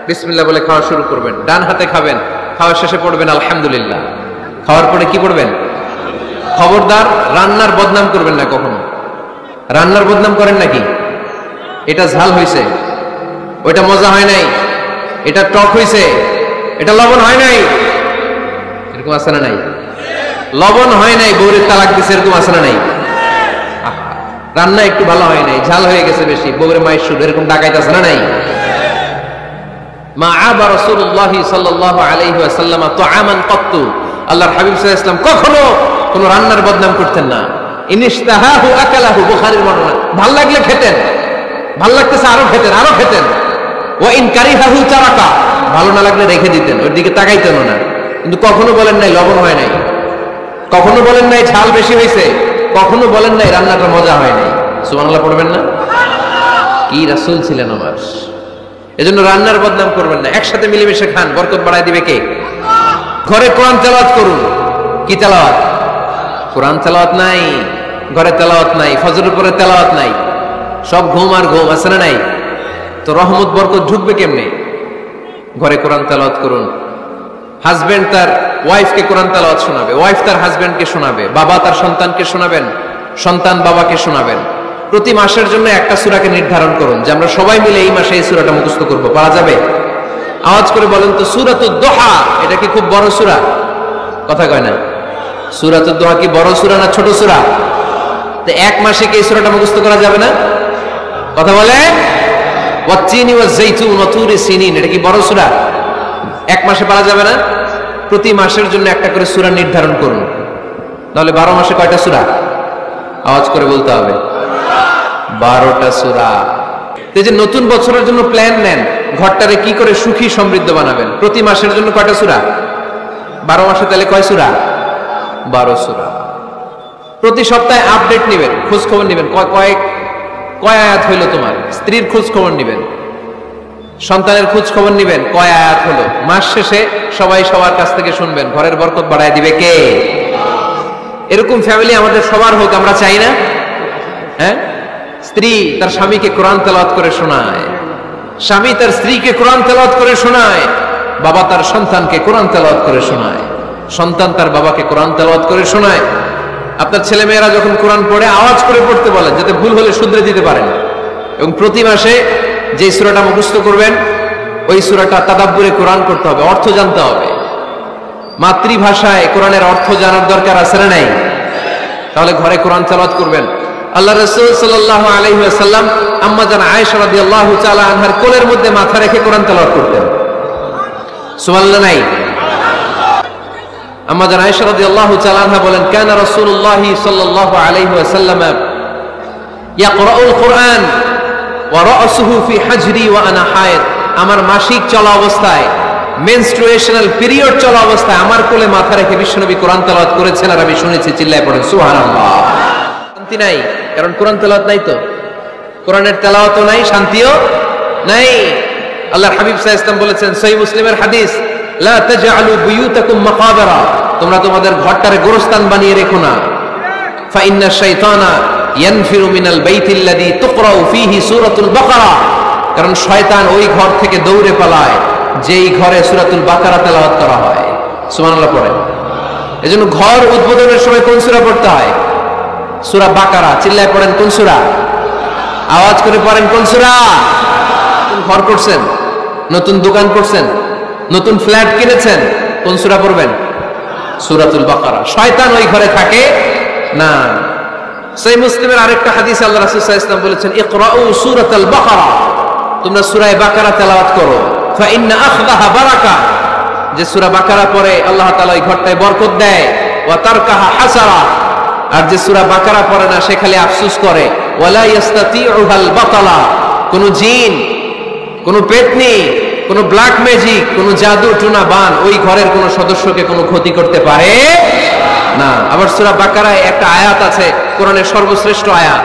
বিসমিল্লাহ বলে খাওয়া শুরু করবেন, ডান হাতে খাবেন। খাওয়ার শেষে পড়বেন আলহামদুলিল্লাহ। খাওয়ার পরে কি পড়বেন? খবরদার রান্নার বদনাম করবেন না কখনো। রান্নার বদনাম করেন নাকি? এটা ঝাল হয়েছে, ওইটা মজা হয় নাই, এটা টক হয়েছে, এটা লবণ হয় নাই, এরকম আছে না নাই? লবণ হয় নাই, বউরের তালাক দিছে, এরকম আছে না নাই? রান্না একটু ভালো হয় নাই, ঝাল হয়ে গেছে বেশি, বউরের মায়ের সুর, এরকম ডাকাইতে আছে না নাই? মা আবা রাসূলুল্লাহ সাল্লাল্লাহু আলাইহি ওয়াসাল্লাম তুআমান ক্বাত্তু, আল্লাহর হাবিব সাল্লাল্লাহু আলাইহি ওয়াসাল্লাম কখনো কোন রান্নার বদনাম করতেন না। ইনিশতাহাহু আকালাহু, বুখারীর বর্ণনা। ভাল লাগলে খেতেন, ভাল লাগতেছে আরো খেতেন, আরো খেতেন। ওয়া ইন কারিহাহু তারাকা, ভালো না লাগলে রেখে দিতেন, ওর দিকে তাকাইতেন না। কিন্তু কখনো বলেন নাই লবণ হয় নাই, কখনো বলেন নাই ঝাল বেশি হয়েছে, কখনো বলেন নাই রান্নাটা মজা হয় নাই। সুবহানাল্লাহ পড়বেন না? কি রাসূল ছিলেন আমার। এজন্য রান্নার বদনাম করবেন না, একসাথে মিলেমিশে খান, বরকত বাড়ায় দিবে কে? ঘরে কোরআন তেলাওয়াত করুন। কি তেলাওয়াত? কোরআন তেলাওয়াত নাই, ঘরে তেলাওয়াত নাই, ফজরের পরে তেলাওয়াত নাই, সব ঘুম আর ঘুম, আছে না নাই? তো রহমত বরকত ঢুকবে কেমনে? ঘরে কোরআন তেলাওয়াত করুন। হাজবেন্ড তার ওয়াইফকে কোরআন তেলাওয়াত শোনাবে, ওয়াইফ তার হাজবেন্ডকে শোনাবে, বাবা তার সন্তানকে শোনাবেন, সন্তান বাবাকে শোনাবেন। প্রতি মাসের জন্য একটা সূরাকে নির্ধারণ করুন যে আমরা সবাই মিলে এই মাসে এই সূরাটা মুখস্থ করব। পারা যাবে? আওয়াজ করে বলেন তো, সূরাতুদ দুহা এটা কি খুব বড় সূরা? কথা কয় না। সূরাতুদ দুহা কি বড় সূরা না ছোট সূরা? তো এক মাসে কি এই সূরাটা মুখস্থ করা যাবে না? কথা বলে। ওয়াত-তিনি ওয়াজ-যাইতুন ওয়া তুরি সিনিন, এটা কি বড় সূরা? এক মাসে পারা যাবে না? প্রতি মাসের জন্য একটা করে সূরা নির্ধারণ করুন। তাহলে 12 মাসে কয়টা সূরা? আওয়াজ করে বলতে হবে, 12টা সূরা। এই যে নতুন বছরের জন্য প্ল্যান নেন, ঘরটারে কি করে সুখী সমৃদ্ধ বানাবেন। প্রতি মাসের জন্য কয়টা সূরা? 12 মাসে তাহলে কয় সূরা? 12 সূরা। প্রতি সপ্তাহে আপডেট নেবেন, খোঁজ খবর নেবেন, কয় আয়াত হইল তোমার। স্ত্রীর খোঁজ খবর নেবেন, সন্তানের খোঁজ খবর নিবেন, কয় আয়াত হলো। মাস শেষে সবাই সবার কাছ থেকে শুনবেন, ঘরের বরকত বাড়ায় দিবে কে? এরকম ফ্যামিলি আমাদের সবার হোক, আমরা চাই না? হ্যাঁ, স্ত্রী তার স্বামীকে কোরআন তেলাওয়াত করে শোনায়, স্বামী তার স্ত্রীকে কোরআন তেলাওয়াত করে শোনায়, বাবা তার সন্তানকে কোরআন তেলাওয়াত করে শোনায়, সন্তান তার বাবাকে কোরআন তেলাওয়াত করে শোনায়। আপনার ছেলে মেয়েরা যখন কোরআন পড়ে আওয়াজ করে পড়তে বলেন, যাতে ভুল হলে শুধরে দিতে পারেন। এবং প্রতি মাসে যে সূরাটা মুখস্থ করবেন, ওই সূরাটা তাদাব্বুরে কোরআন করতে হবে, অর্থ জানতে হবে। মাতৃভাষায় কোরআনের অর্থ জানার দরকার আছে না নাই? তাহলে ঘরে কোরআন তেলাওয়াত করবেন। আল্লাহ রাসূল সাল্লাল্লাহু আলাইহি ওয়াসাল্লাম আম্মা জান আয়েশা রাদিয়াল্লাহু তাআলা আনহার কোলের মধ্যে মাথা রেখে কোরআন তেলাওয়াত করতেন। সুবহানাল্লাহ নাই? আম্মা জান আয়েশা রাদিয়াল্লাহু তাআলা আনহা বলেন, কানা রাসূলুল্লাহ সাল্লাল্লাহু আলাইহি ওয়াসাল্লাম ইয়াকরাউল কুরআন ওয়া রাসুহু ফি হাজরি ওয়া আনা হায়েদ। আমার মাসিক চলা অবস্থায়, মেনস্ট্রুয়েশনাল পিরিয়ড চলা অবস্থায় আমার কোলে মাথা রেখে বিশ্বনবী কোরআন তেলাওয়াত করেছেন, আর আমি শুনেছি। চিল্লায় পড়েন সুবহানাল্লাহ। শান্তি নাই, কারণ কোরআন তেলাওয়াত নাই। তো কোরআনের তেলাওয়াতও নাই, শান্তিও নাই। আল্লাহর হাবিব সাল্লাল্লাহু আলাইহি ওয়াসাল্লাম বলেছেন, সহিহ মুসলিমের হাদিস, লা তাজআলু বুয়ুতাকুম মাকাবিরা, তোমরা তোমাদের ঘরটারে গোরস্থান বানিয়ে রেখো না। ফা ইন্না শাইতানা ইয়ানফিরু মিনাল বাইতিল্লাযী তুকরাউ ফীহি সূরাতুল বাকারা, কারণ শয়তান ওই ঘর থেকে দৌড়ে পালায় যেই ঘরে সূরাতুল বাকারা তেলাওয়াত করা হয়। সুবহানাল্লাহ পড়েন। এজন্য ঘর উদ্বোধনের সময় কোন সূরা পড়তে হয়? সূরা বাকারা। চিল্লায় পড়েন কোন সূরা? আওয়াজ করে পড়েন কোন সূরা? নতুন ঘর করছেন, নতুন দোকান করছেন, নতুন ফ্ল্যাট কিনেছেন, কোন সূরা পড়বেন? সূরাতুল বাকারা। শয়তান ওই ঘরে থাকে না। সহিহ মুসলিমের আরেকটা হাদিসে আল্লাহ রাসূল সাল্লাল্লাহু আলাইহি ওয়াসাল্লাম বলেছেন, ইকরাউ সূরাতাল বাকারা, তোমরা সূরা বাকারা তেলাওয়াত করো। ফা ইন্না আখযাহা বারাকা, যে সূরা বাকারা পড়ে আল্লাহ তাআলা ওই ঘরটায় বরকত দেয়। ওয়া তারকাহা হাসারা, আর যে সূরা বাকারা পড়ে না সে খালি আফসোস করে। ওয়ালা ইস্তাতিউহাল বাতালা, কোন জিন, কোন পেতনি, কোন ব্ল্যাক ম্যাজিক, কোন জাদু টুনা বান ওই ঘরের কোন সদস্যকে কোনো ক্ষতি করতে পারে না। আবার সূরা বাকারায় একটা আয়াত আছে, কোরআনের সর্বশ্রেষ্ঠ আয়াত।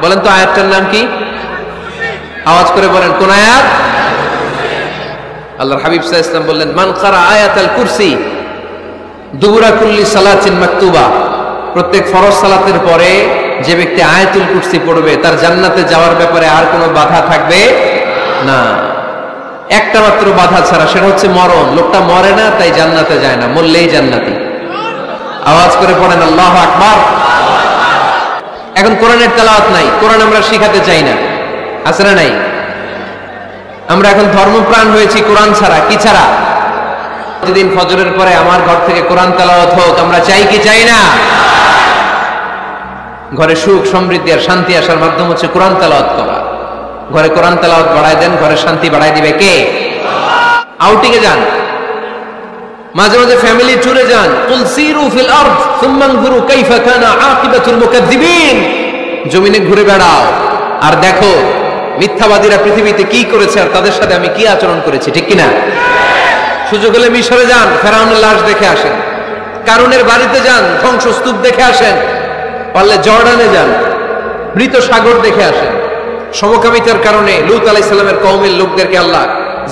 বলেন তো আয়াতটার নাম কি? আওয়াজ করে বলেন কোন আয়াত? আল্লাহর হাবিব সাল্লাল্লাহু আলাইহি ওয়াসাল্লাম বললেন, মান ক্বারা আয়াতাল কুরসি দুবুরা কুল্লি সালাতিন মাকতুবা, প্রত্যেক ফরজ সালাতের পরে যে ব্যক্তি আয়াতুল কুরসি পড়বে তার জান্নাতে যাওয়ার ব্যাপারে আর কোনো বাধা থাকবে না। একটা মাত্র বাধা ছাড়া, সেটা হচ্ছে মরণ। লোকটা মরে না তাই জান্নাতে যায় না, মরলেই জান্নাতি। আওয়াজ করে পড়েন আল্লাহু আকবার। এখন কোরআনের তেলাওয়াত নাই, কোরআন আমরা শিখাতে চাই না, আছে না নাই? আমরা এখন ধর্মপ্রাণ হয়েছি কোরআন ছাড়া। কি ছাড়া? প্রতিদিন ফজরের পরে আমার ঘর থেকে কোরআন তেলাওয়াত হোক, আমরা চাই কি চাই না? ঘরে সুখ সমৃদ্ধি আর শান্তি আসার মাধ্যম হচ্ছে কোরআন তেলাওয়াত করা। ঘরে কোরআন তেলাওয়াত বাড়ায় দেন, ঘরে শান্তি বাড়ায় দিবে কে? আউটিং এ যান, মাঝে মাঝে ফ্যামিলি ট্যুরে যান। কুল সিরু ফিল আরদ সুম্মা আনজুরু কাইফা কানা আকিবাতুল মুকাজ্জিবিন, জমিনে ঘুরে বেড়াও আর দেখো মিথ্যাবাদীরা পৃথিবীতে কি করেছে আর তাদের সাথে আমি কি আচরণ করেছি। ঠিক কিনা? সুযোগ হলে মিশরে যান, ফেরাউনের লাশ দেখে আসেন। কারুনের বাড়িতে যান, ধ্বংসস্তূপ দেখে আসেন। পারলে জর্ডানে যান, মৃত সাগর দেখে আসেন। সমকামিতার কারণে লূত আলাইহিস সালামের কওমের লোকদেরকে আল্লাহ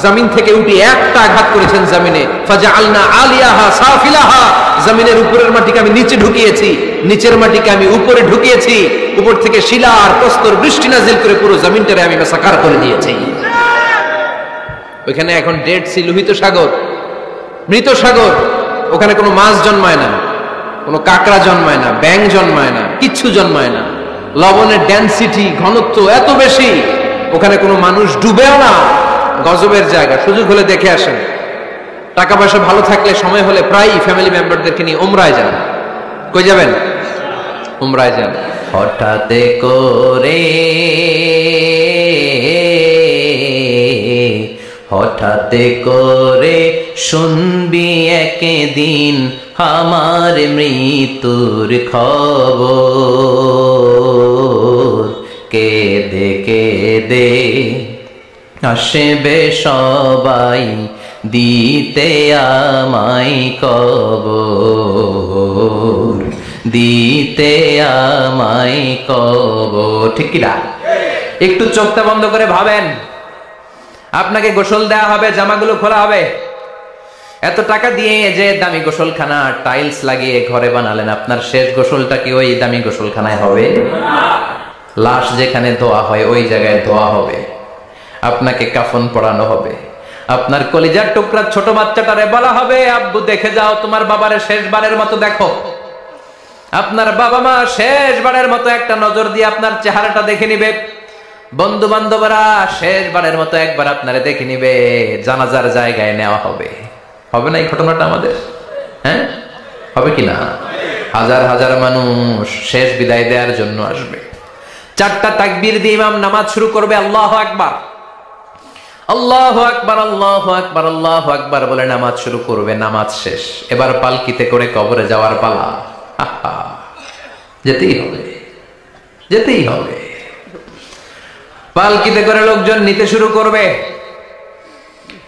জমিন থেকে উঠে একটা আঘাত করেছেন জমিনে। ফাজআলনা আলিয়াহা সাফিলাহা, জমিনের উপরের মাটিকে আমি নিচে ঢুকিয়েছি, নিচের মাটিকে আমি উপরে ঢুকিয়েছি। উপর থেকে শিলা আর প্রস্তর বৃষ্টি নাজিল করে পুরো জমিনটারে আমি মাসাকার করে দিয়েছি। ওইখানে এখন ডেড সি, লোহিত সাগর, মৃত সাগর। ওখানে কোনো মাছ জন্মায় না, কোনো কাঁকড়া জন্মায় না, ব্যাঙ জন্মায় না, কিচ্ছু জন্মায় না। লবণের ডেনসিটি, ঘনত্ব এত বেশি, ওখানে কোনো মানুষ ডুবেও না। গজবের জায়গা, সুযোগ হলে দেখে আসেন। টাকা পয়সা ভালো থাকলে সময় হলে প্রায়ই ফ্যামিলি মেম্বারদেরকে নিয়ে উমরায় যান। কই যাবেন? উমরায় যান। হঠাৎ করে, হঠাৎ করে শুনবি একদিন আমার মৃত্যুর খবর, কেঁদে কেঁদে আসবে সবাই দিতে আমায় কবর, দিতে আমায় কবর। ঠিক কিনা? একটু চোখটা বন্ধ করে ভাবেন, আপনাকে গোসল দেওয়া হবে, জামাগুলো খোলা হবে। এত টাকা দিয়ে যে দামি গোসলখানা টাইলস লাগিয়ে ঘরে বানালেন, আপনার শেষ গোসলটা কি ওই দামি গোসলখানায় হবে? লাশ যেখানে ধোয়া হয় ওই জায়গায় ধোয়া হবে। আপনাকে কাফন পরানো হবে। আপনার কলিজার টুকরা ছোট বাচ্চাটারে বলা হবে, আব্বু দেখে যাও, তোমার বাবারে শেষবারের মতো দেখো। আপনার বাবা মা শেষবারের মতো একটা নজর দিয়ে আপনার চেহারাটা দেখে নিবে। বন্ধু বান্ধবরা শেষবারের মতো একবার আপনারে দেখে নিবে। জানাজার জায়গায় নেওয়া হবে। হবে না এই ঘটনাটা আমাদের? হ্যাঁ, হবে কিনা? হাজার হাজার মানুষ শেষ বিদায় দেওয়ার জন্য আসবে। 4টা তাকবীর দিয়ে ইমাম নামাজ শুরু করবে। আল্লাহু আকবার, আল্লাহু আকবার, আল্লাহু আকবার, আল্লাহু আকবার বলে নামাজ শুরু করবে। নামাজ শেষ। এবার পালকিতে করে কবরে যাওয়ার পালা। আহা, যেতেই হবে, যেতেই হবে। পালকিতে করে লোকজন নিতে শুরু করবে।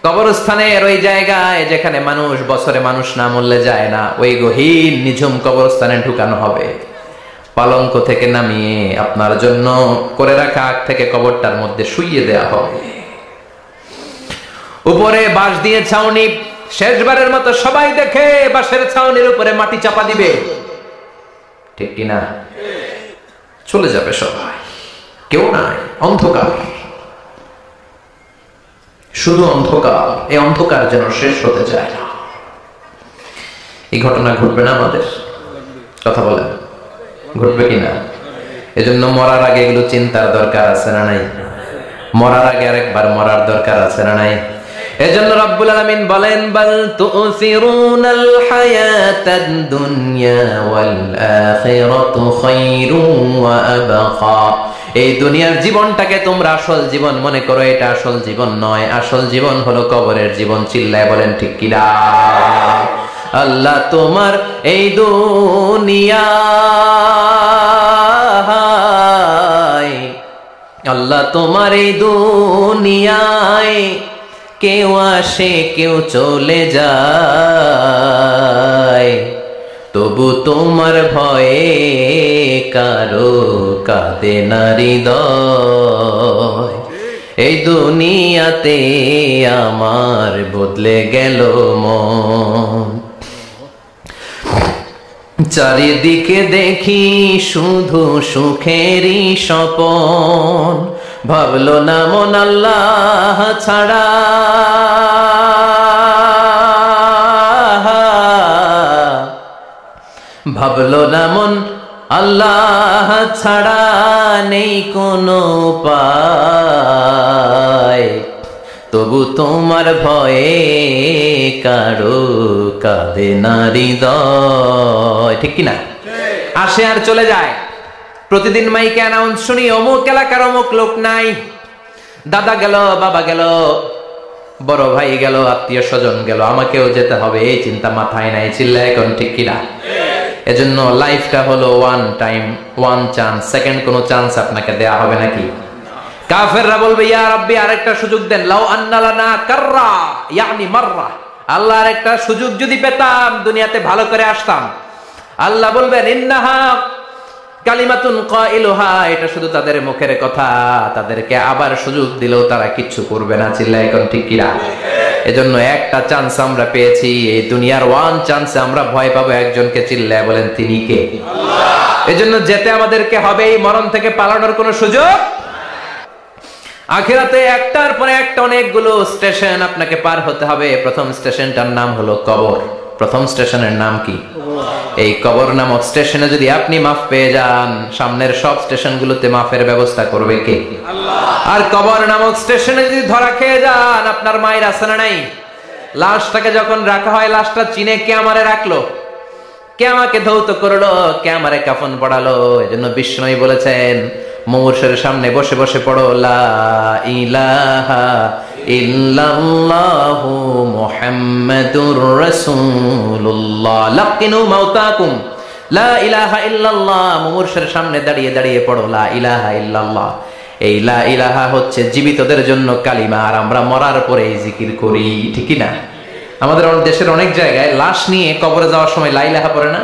কবরস্থানের ওই জায়গায় যেখানে মানুষ বছরে মানুষ না মরলে যায় না, ওই গহীন নিঝুম কবরস্থানে ঢুকানো হবে। পালঙ্ক থেকে নামিয়ে আপনার জন্য করে রাখা আগ থেকে কবরটার মধ্যে শুইয়ে দেয়া হবে। উপরে বাঁশ দিয়ে ছাউনি, শেষবারের মতো সবাই দেখে বাঁশের ছাউনির উপরে মাটি চাপা দিবে। ঠিক কিনা? চলে যাবে সবাই, কেউ নাই, অন্ধকার, শুধু অন্ধকার। এই অন্ধকার যেন শেষ হতে চায় না। এই ঘটনা ঘটবে না আমাদের? কথা বলেন, ঘটবে কিনা? এজন্য মরার আগে এগুলো চিন্তার দরকার আছে না নাই? মরার আগে আরেকবার মরার দরকার আছে না নাই? এজন্য রব্বুল আলামিন বলেন, বাল তুসিরুনাল হায়াতাদ দুনিয়া ওয়াল আখিরাতু খায়রুন ওয়া আবকা। এই দুনিয়ার জীবনটাকে তোমরা আসল জীবন মনে করো, এটা আসল জীবন নয়। আসল জীবন হলো কবরের জীবন। চিল্লায় বলেন ঠিক কিনা? আল্লাহ তোমার এই দুনিয়া, আল্লাহ তোমার এই দুনিয়ায় কেউ আসে কেউ চলে যায়, তবু তোমার ভয়ে কারো কাঁদে না হৃদয়। এই দুনিয়াতে আমার বদলে গেল মন। চারিদিকে দেখি শুধু সুখেরই স্বপন, ভাবলো না মন আল্লাহ ছাড়া, ভাবলো না মন আল্লাহ ছাড়া নেই কোনো উপায়, তবু তোমার ভয়ে কারো কাঁদে না হৃদয়। ঠিক কিনা? আসে আর চলে যায়। প্রতিদিন মাইকে অ্যানাউন্স শুনি, অমুক এলাকার অমুক লোক নাই। দাদা গেল, বাবা গেল, বড় ভাই গেল, আত্মীয় স্বজন গেল, আমাকেও যেতে হবে, এই চিন্তা মাথায় নাই। চিল্লায় এখন ঠিক কিনা? এজন্য লাইফটা হলো one time, one chance. Second কোনো চান্স আপনাকে দেয়া হবে নাকি? কাফেররা বলবে, ইয়া রাব্বি আরেকটা সুযোগ দেন। লাউ আন্না লানা কাররা ইয়ানি মাররা, আল্লাহ আরেকটা সুযোগ যদি পেতাম দুনিয়াতে ভালো করে আসতাম। আল্লাহ বলবেন, ইন্নাহা কালিমাতুন কাইলুহা, এটা শুধু তাদের মুখের কথা, তাদেরকে আবার সুযোগ দিলেও তারা কিচ্ছু করবে না। চিল্লায় এখন ঠিক কিনা? এজন্য একটা চান্স আমরা পেয়েছি, এই দুনিয়ার ওয়ান চান্সে আমরা ভয় পাবো একজনকে। চিল্লায় বলেন তিনি কে? আল্লাহ। এজন্য যেতে আমাদেরকে হবে, এই মরণ থেকে পালানোর কোনো সুযোগ। আখিরাতে একটার পরে একটা অনেকগুলো স্টেশন আপনাকে পার হতে হবে। প্রথম স্টেশনটার নাম হলো কবর। প্রথম স্টেশনের নাম কি? এই কবর নামক স্টেশনে যদি আপনি মাফ পেয়ে যান, সামনের সব স্টেশনগুলোতে মাফের ব্যবস্থা করবে কে? আল্লাহ। আর কবর নামক স্টেশনে যদি ধরা খেয়ে যান, আপনার মায়ের আছে না নাই? লাশটাকে যখন রাখা হয়, লাশটা চিনে কে আমারে রাখলো, কে আমাকে ধৌত করলো, কে আমারে কাফন পড়ালো। এজন্য বিষ্ণু বলেছেন, মুমূর্ষের সামনে বসে বসে পড়ো, লা ইলাহা ইল্লাল্লাহু মুহাম্মাদুর রাসূলুল্লাহ। লাকিনু মাউতাকুম, লা ইলাহা ইল্লাল্লাহ। মুমূর্ষের সামনে দাঁড়িয়ে দাঁড়িয়ে পড়ো লা ইলাহা ইল্লাল্লাহ। এই লা ইলাহা হচ্ছে জীবিতদের জন্য কালিমা, আর আমরা মরার পরে এই জিকির করি। ঠিক না? আমাদের দেশের অনেক জায়গায় লাশ নিয়ে কবরে যাওয়ার সময় লা ইলাহা পড়ে না।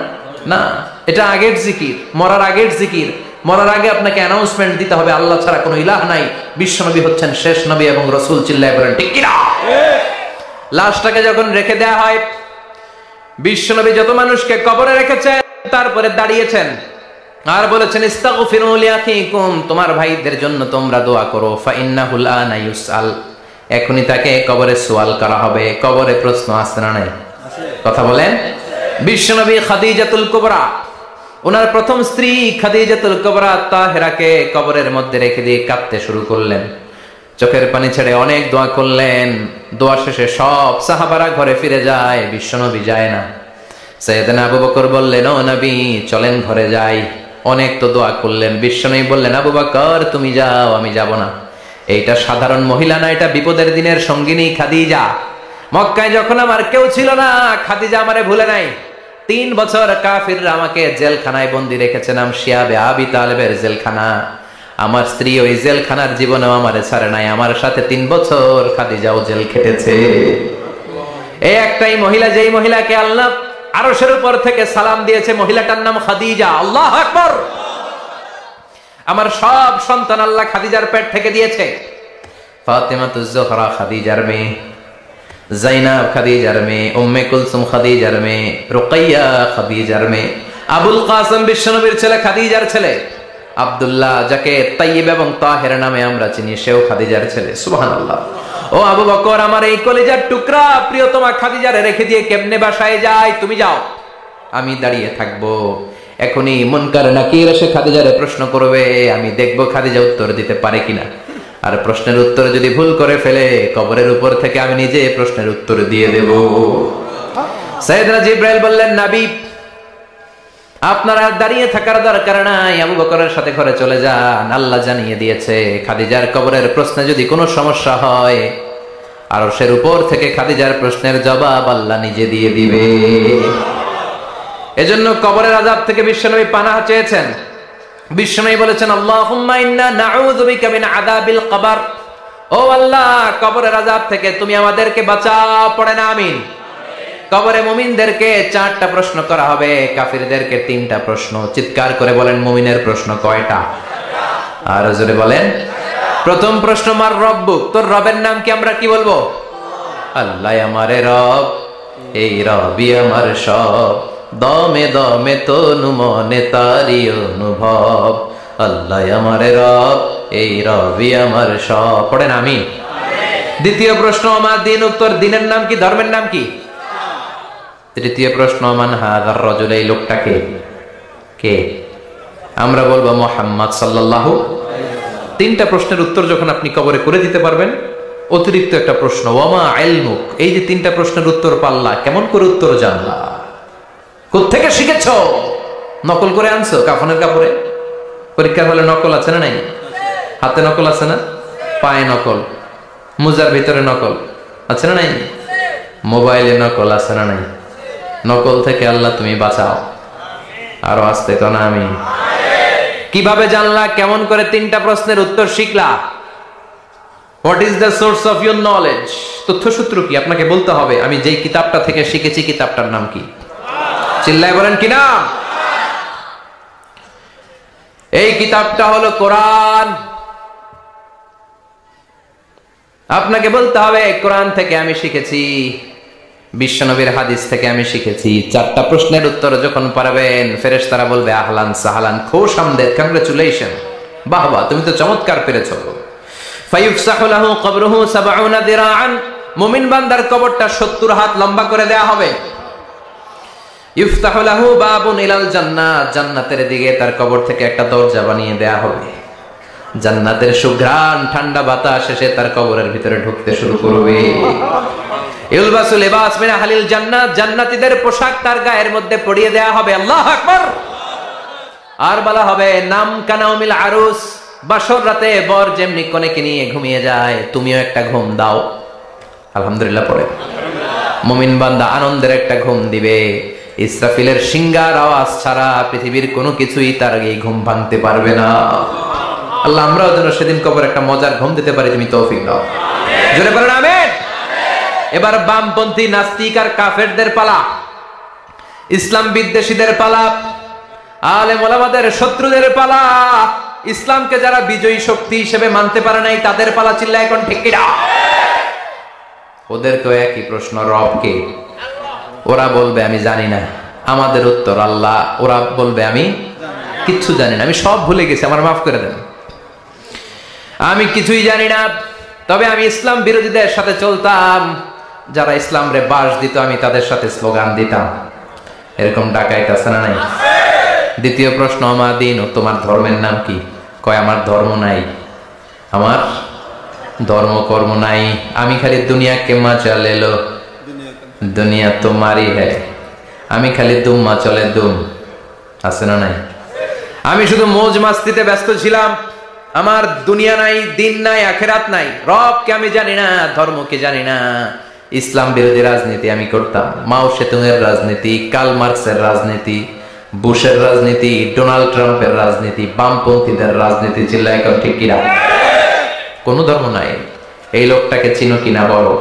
না, এটা আগের জিকির, মরার আগের জিকির। মরার আগে আপনাকে অ্যানাউন্সমেন্ট দিতে হবে আল্লাহ ছাড়া কোনো ইলাহ নাই, বিশ্বনবী হচ্ছেন শেষ নবী এবং রাসূল। চিল্লায় বলেন ঠিক কিনা? লাশটাকে যখন রেখে দেয়া হয়, বিশ্বনবী যত মানুষকে কবরে রেখেছেন তারপরে দাঁড়িয়েছেন আর বলেছেন ইস্তাগফিরু লিআখিকুম, তোমার ভাইদের জন্য তোমরা দোয়া করো, ফাইন্নাহুল আনা ইউসআল, এখনি তাকে কবরে সওয়াল করা হবে। কবরে প্রশ্ন আছে না নাই? কথা বলেন। বিশ্বনবী খাদিজাতুল কুবরা, ওনার প্রথম স্ত্রী খাদিজাতুল কুবরা তাহেরাকে কবরের মধ্যে রেখে দিয়ে কাঁদতে শুরু করলেন, চোখের পানি ছেড়ে অনেক দোয়া করলেন। দোয়া শেষে সব সাহাবারা ঘরে ফিরে যায়, বিশ্বনবী যায় না। সাইয়েদনা আবু বকর বললেন, ও নবী চলেন ঘরে যাই, অনেক তো দোয়া করলেন। বিশ্বনবী বললেন, আবু বকর তুমি যাও, আমি যাব না। এইটা সাধারণ মহিলা না, এটা বিপদের দিনের সঙ্গিনী খাদিজা। মক্কায় যখন আমার কেউ ছিল না, খাদিজা আমারে ভুলে নাই। 3 বছর কাফিররা আমাকে জেলখানায় বন্দি রেখেছে, নাম শিয়াবে আবি তালেবের জেলখানা। আমার স্ত্রী ওই জেলখানার জীবনেও আমারে ছাড়ে নাই, আমার সাথে 3 বছর খাদিজাও জেল খেটেছে। এই একটাই মহিলা, যেই মহিলাকে আল্লাহ আরশের উপর থেকে সালাম দিয়েছে, মহিলাটার নাম খাদিজা। আল্লাহু আকবার। আমার সব সন্তান আল্লাহ খাদিজার পেট থেকে দিয়েছে। ফাতিমাতুজ জোহরা খাদিজার মেয়ে, জাইনাব খাদিজার মেয়ে, উম্মে কুলসুম খাদিজার মেয়ে, রুকাইয়া খাদিজার মেয়ে, আবুল কাসেম বিশ্বনবীর ছেলে খাদিজার ছেলে, আব্দুল্লাহ যাকে তাইয়্যিব এবং তাহের নামে আমরা চিনি, সেও খাদিজার ছেলে। সুবহানাল্লাহ। ও আবু বকর, আমার এই কলিজার টুকরা প্রিয়তমা খাদিজারে রেখে দিয়ে কেমনে বাসায় যায়? তুমি যাও, আমি দাঁড়িয়ে থাকবো। এখনই মুনকার নাকির এসে খাদিজারে প্রশ্ন করবে, আমি দেখবো খাদিজা উত্তর দিতে পারে কিনা। আর প্রশ্নের উত্তর যদি ভুল করে ফেলে, কবরের উপর থেকে আমি নিজে প্রশ্নের উত্তর দিয়ে দেব। সাইয়েদনা জিবরাইল বললেন, নবী আপনারা দাঁড়িয়ে থাকার দরকার নাই, আবু বকরের সাথে ঘরে চলে যান। আল্লাহ জানিয়ে দিয়েছে খাদিজার কবরের প্রশ্নে যদি কোনো সমস্যা হয়, আরশের উপর থেকে খাদিজার প্রশ্নের জবাব আল্লাহ নিজে দিয়ে দিবে। এজন্য কবরের আযাব থেকে বিশ্বনবী পানাহ চেয়েছেন। বিশ্বনবী বলেছেন, আল্লাহুম্মা ইন্না নাউযু বিকা মিন আযাবিল কবর। ও আল্লাহ, কবরের আযাব থেকে তুমি আমাদেরকে বাঁচাও। পড়েন আমিন। কবরে মুমিনদেরকে 4টা প্রশ্ন করা হবে, কাফিরদেরকে 3টা প্রশ্ন। চিৎকার করে বলেন, মুমিনের প্রশ্ন কয়টা? আর জোরে বলেন। প্রথম প্রশ্ন, মার রব্বুক, তোর রবের নাম কি? আমরা কি বলবো? আল্লাহ আমারে রব, এই রবই আমার সব, দমে দমে তনু মনে তারি অনুভব। আল্লাহ আমারে রব, এই রবই আমার সব। পড়েন আমিন। দ্বিতীয় প্রশ্ন, আমার দিন, উত্তর দিনের নাম কি? ধর্মের নাম কি? তৃতীয় প্রশ্ন, মান হাযার রাজুল, এই লোকটাকে কে? আমরা বলবো মুহাম্মদ সাল্লাল্লাহু। 3টা প্রশ্নের উত্তর যখন আপনি কবরে করে দিতে পারবেন, অতিরিক্ত একটা প্রশ্ন, ওয়ামা ইলমুক, এই যে 3টা প্রশ্নের উত্তর পাল্লা, কেমন করে উত্তর জানলা? কোত্থেকে শিখেছো? নকল করে আনছো কাফনের কাপড়ে? পরীক্ষার হলে নকল আছে না নাই? হাতে নকল আছে না? পায়ে নকল, মুজার ভিতরে নকল আছে না নাই? মোবাইলে নকল আছে না নাই? নকল থেকে আল্লাহ তুমি বাঁচাও। আরো আসতে তো না আমি। কিভাবে জানলা? কেমন করে 3টা প্রশ্নের উত্তর শিখলা? What is the source of your knowledge? তথ্যসূত্র কি? আপনাকে বলতে হবে, আমি যেই কিতাবটা থেকে শিখেছি কিতাবটার নাম কি? চিল্লায় বলেন কি নাম? এই কিতাবটা হলো কোরআন। আপনাকে বলতে হবে, কোরআন থেকে আমি শিখেছি, বিশ্বনবীর হাদিস থেকে আমি শিখেছি। 4টা প্রশ্নের উত্তর যখন পারবেন, ফেরেশতারা বলবে আহলান সাহলান, খুশ আমদেদ, কংগ্রাচুলেশন, বাহ বাহ, তুমি তো চমৎকার পেরেছো। ফায়ুফসাহু লাহু কবরুহু 70 দিরাআন, মুমিন বান্দার কবরটা 70 হাত লম্বা করে দেয়া হবে। ইফতাহু লাহু বাবুন ইলাল জান্নাত, জান্নাতের দিকে তার কবর থেকে একটা দরজা বানিয়ে দেয়া হবে। জান্নাতের সুঘ্রাণ ঠান্ডা বাতাস এসে তার কবরের ভিতরে ঢুকতে শুরু করবে। ইলবাসু লিবাস মিন আহলিল জান্নাত, জান্নাতীদের পোশাক তার গায়ের মধ্যে পরিয়ে দেয়া হবে। আল্লাহু আকবার। আর বলা হবে, নাম কানাউমিল আরুস, বাসর রাতে বর যেমনি কনেকে নিয়ে ঘুমিয়ে যায়, তুমিও একটা ঘুম দাও। আলহামদুলিল্লাহ পড়ে মুমিন বান্দা আনন্দের একটা ঘুম দিবে। ইসরাফিলের সিংগার আওয়াজ ছাড়া পৃথিবীর কোনো কিছুই তার এই ঘুম ভাঙতে পারবে না। আল্লাহ আমরাও যেন সেদিন কবর একটা মজার ঘুম দিতে পারি, তুমি তৌফিক দাও। জোরে বলেন আমিন। এবার বামপন্থী নাস্তিক আর কাফেরদের পালা, ইসলাম বিদ্বেষীদের পালা। আলেম ওলামাদের শত্রুদের পালা, ইসলামকে যারা বিজয়ী শক্তি হিসেবে মানতে পারে নাই তাদের পালা। চিল্লা এখন ঠিক কিনা? ওদেরকেও একই প্রশ্ন, রব কে? ওরা বলবে আমি জানি না। আমাদের উত্তর আল্লাহ। ওরা বলবে আমি কিচ্ছু জানি না, আমি সব ভুলে গেছি, আমার মাফ করে দেন, আমি কিছুই জানি না। তবে আমি ইসলাম বিরোধীদের সাথে চলতাম, যারা ইসলাম রে বাস দিত আমি তাদের সাথে স্লোগান দিতাম। এরকম ডাকাইত আছে না নাই? দ্বিতীয় প্রশ্ন, আমার দিন ও তোমার ধর্মের নাম কি? কয় আমার ধর্ম নাই, আমার ধর্ম কর্ম নাই, আমি খালি দুনিয়া কে মজা লেলো, দুনিয়া তোমারই হ্যায়, আমি খালি দুম্মা চলে দুম। আছে না নাই? আমি শুধু মৌজ মাস্তিতে ব্যস্ত ছিলাম, আমার দুনিয়া নাই, দিন নাই, আখেরাত নাই, রবকে আমি জানি না, ধর্মকে জানি না। ইসলাম বিরোধী রাজনীতি আমি করতাম, মাও সেতুংয়ের রাজনীতি, কার্ল মার্কসের রাজনীতি, বুশের রাজনীতি, ডোনাল্ড ট্রাম্পের রাজনীতি, বামপন্থীদের রাজনীতি। চিল্লায় এখন ঠিক কিনা? কোন ধর্ম নাই। এই লোকটাকে চিনো কিনা বলো।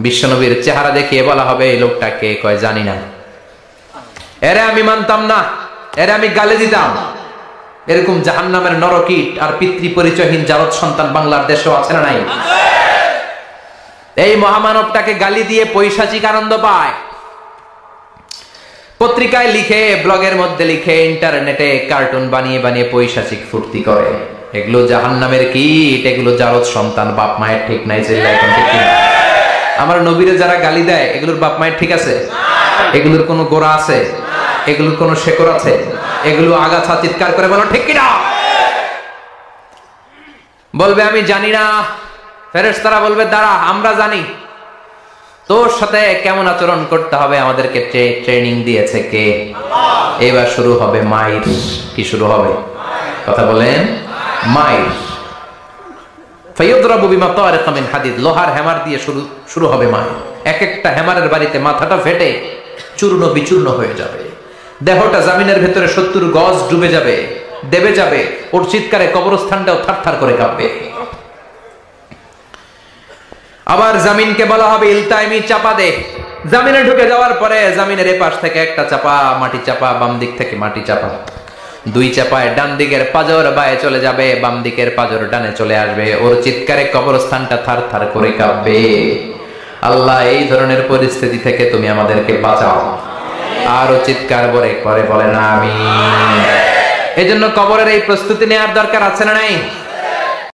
বিশ্বনবীর চেহারা দেখিয়ে বলা হবে এই লোকটাকে, কয় জানি না। এরে আমি মানতাম না, এরে আমি গালি দিতাম। এরকম জাহান্নামের নরকীট আর পিতৃ পরিচয়হীন জারদ সন্তান বাংলার দেশেও আছে না নাই? এই মহামানবটাকে গালি দিয়ে পৈশাচিক আনন্দ পায়। পত্রিকায় লিখে, ব্লগের মধ্যে লিখে, ইন্টারনেটে কার্টুন বানিয়ে বানিয়ে পৈশাচিক ফুর্তি করে। এগুলো জাহান্নামের কীট, এগুলো জারদ সন্তান, বাপ মায়ের ঠিক নাই। এখন ঠিক কিনা? আমার নবীরে যারা গালি দেয় এগুলোর বাপ মায়ের ঠিক আছে? এগুলোর কোনো গোড়া আছে? এগুলোর কোনো শেকড় আছে? এগুলো আগাছা চিৎকার করে বলো ঠিক কিনা? বলবে আমি জানি না। ফেরেশতারা বলবে দাঁড়া, আমরা জানি। তোর সাথে কেমন আচরণ করতে হবে আমাদেরকে ট্রেনিং দিয়েছে কে? এবার শুরু হবে মাইর। কি শুরু হবে? কথা বলেন, মাইর। ফায়ুদরাবু বিমা তারিকা মিন হাদিদ, লোহার হ্যামার দিয়ে শুরু হবে মাইর। এক একটা হ্যামারের বাড়িতে মাথাটা ফেটে চূর্ণ বিচূর্ণ হয়ে যাবে, দেহটা জমিনের ভেতরে 70 গজ ডুবে যাবে, দেবে যাবে। ওর চিৎকারে কবরস্থানটাও থারথার করে কাঁপবে। আবার জামিনকে বলা হবে ইলতাইমি, চাপা দে। জামিনে ঢুকে যাওয়ার পরে জামিনের এপাশ থেকে একটা চাপা, মাটি চাপা, বাম দিক থেকে মাটি চাপা, 2 চাপায় ডান দিকের পাজর বায়ে চলে যাবে, বাম দিকের পাজর ডানে চলে আসবে। ওর চিৎকারে কবরস্থানটা থারথার করে কাঁপবে। আল্লাহ, এই ধরনের পরিস্থিতি থেকে তুমি আমাদেরকে বাঁচাও। আর ও চিৎকার করে বলে না আমিন। এই জন্য কবরের এই প্রস্তুতি নেওয়ার দরকার আছে না নাই?